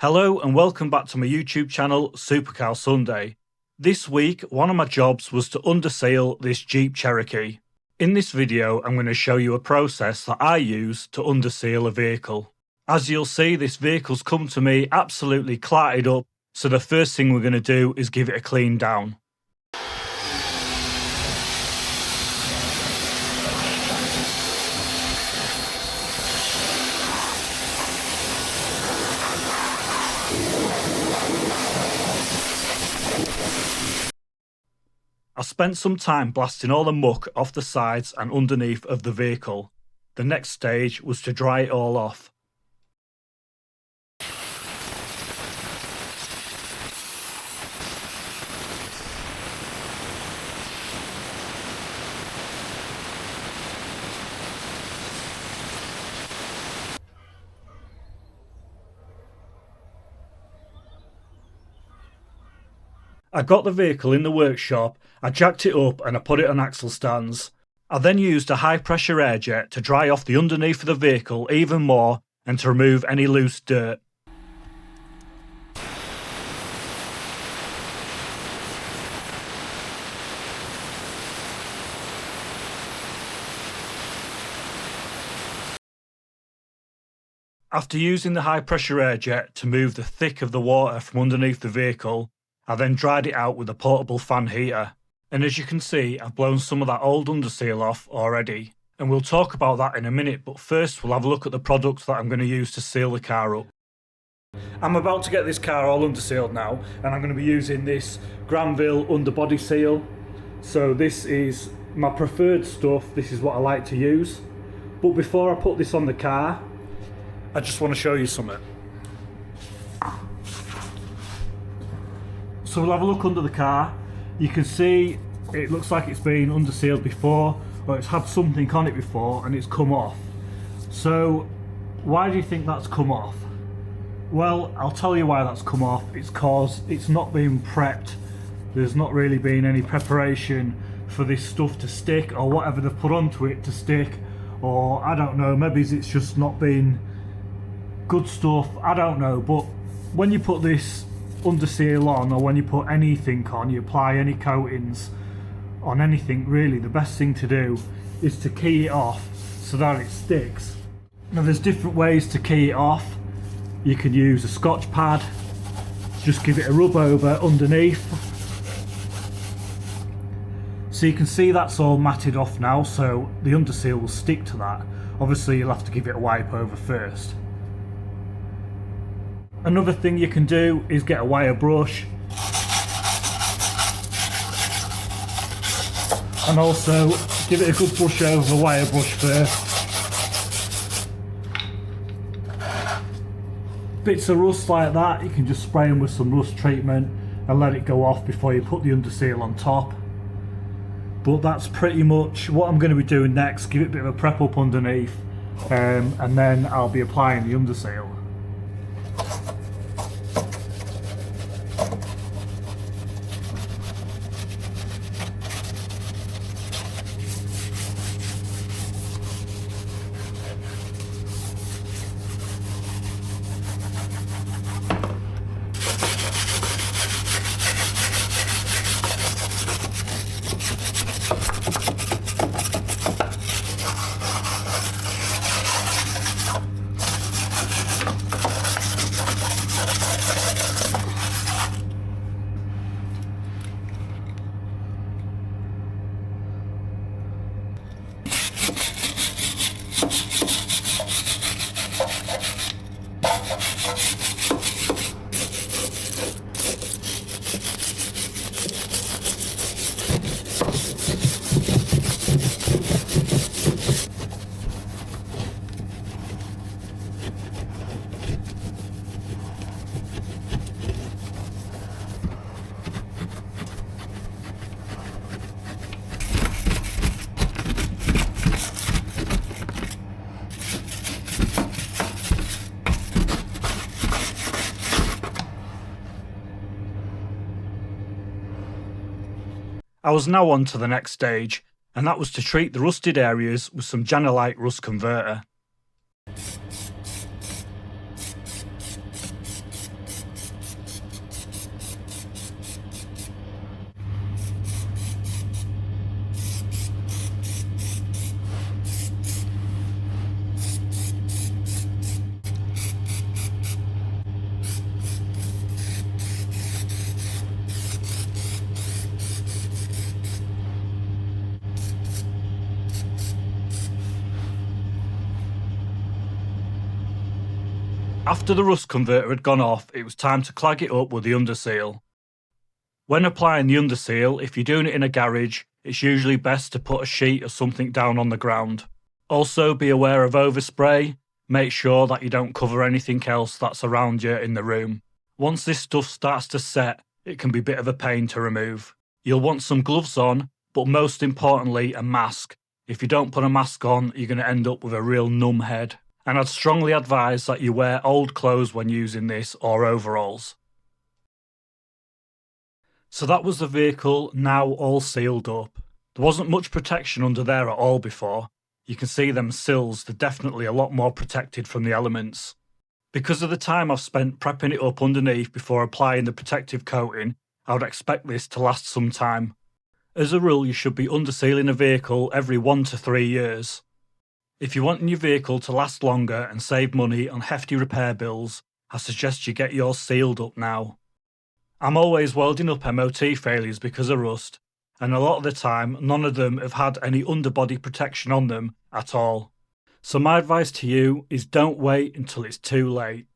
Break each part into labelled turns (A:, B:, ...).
A: Hello and welcome back to my YouTube channel, Supercarlsunday. This week, one of my jobs was to underseal this Jeep Cherokee. In this video, I'm going to show you a process that I use to underseal a vehicle. As you'll see, this vehicle's come to me absolutely clattered up, so the first thing we're going to do is give it a clean down. I spent some time blasting all the muck off the sides and underneath of the vehicle. The next stage was to dry it all off. I got the vehicle in the workshop, I jacked it up and I put it on axle stands. I then used a high pressure air jet to dry off the underneath of the vehicle even more and to remove any loose dirt. After using the high pressure air jet to move the thick of the water from underneath the vehicle, I then dried it out with a portable fan heater. And as you can see, I've blown some of that old underseal off already. And we'll talk about that in a minute, but first we'll have a look at the products that I'm going to use to seal the car up. I'm about to get this car all undersealed now, and I'm going to be using this Granville underbody seal. So this is my preferred stuff, this is what I like to use. But before I put this on the car, I just want to show you something. So we'll have a look under the car. You can see it looks like it's been undersealed before, or it's had something on it before and it's come off. So why do you think that's come off? Well, I'll tell you why that's come off. It's because it's not been prepped. There's not really been any preparation for this stuff to stick, or whatever they've put onto it to stick, or I don't know, maybe it's just not been good stuff, I don't know. But when you put this underseal on, or when you put anything on, you apply any coatings on anything really, the best thing to do is to key it off so that it sticks. Now there's different ways to key it off. You can use a scotch pad, just give it a rub over underneath. So you can see that's all matted off now, so the underseal will stick to that. Obviously you'll have to give it a wipe over first. Another thing you can do is get a wire brush and also give it a good brush over the wire brush first. Bits of rust like that, you can just spray them with some rust treatment and let it go off before you put the underseal on top. But that's pretty much what I'm going to be doing next. Give it a bit of a prep up underneath, and then I'll be applying the underseal. I was now on to the next stage, and that was to treat the rusted areas with some Janelite rust converter. After the rust converter had gone off, it was time to clag it up with the underseal. When applying the underseal, if you're doing it in a garage, it's usually best to put a sheet or something down on the ground. Also be aware of overspray. Make sure that you don't cover anything else that's around you in the room. Once this stuff starts to set, it can be a bit of a pain to remove. You'll want some gloves on, but most importantly a mask. If you don't put a mask on, you're going to end up with a real numb head. And I'd strongly advise that you wear old clothes when using this, or overalls. So that was the vehicle, now all sealed up. There wasn't much protection under there at all before. You can see them sills, they're definitely a lot more protected from the elements. Because of the time I've spent prepping it up underneath before applying the protective coating, I would expect this to last some time. As a rule, you should be undersealing a vehicle every 1 to 3 years. If you want your vehicle to last longer and save money on hefty repair bills, I suggest you get yours sealed up now. I'm always welding up MOT failures because of rust, and a lot of the time none of them have had any underbody protection on them at all. So my advice to you is don't wait until it's too late.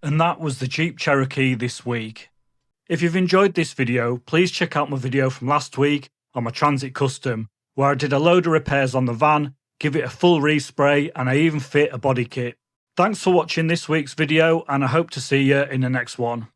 A: And that was the Jeep Cherokee this week. If you've enjoyed this video, please check out my video from last week on my Transit Custom, where I did a load of repairs on the van, give it a full respray, and I even fit a body kit. Thanks for watching this week's video, and I hope to see you in the next one.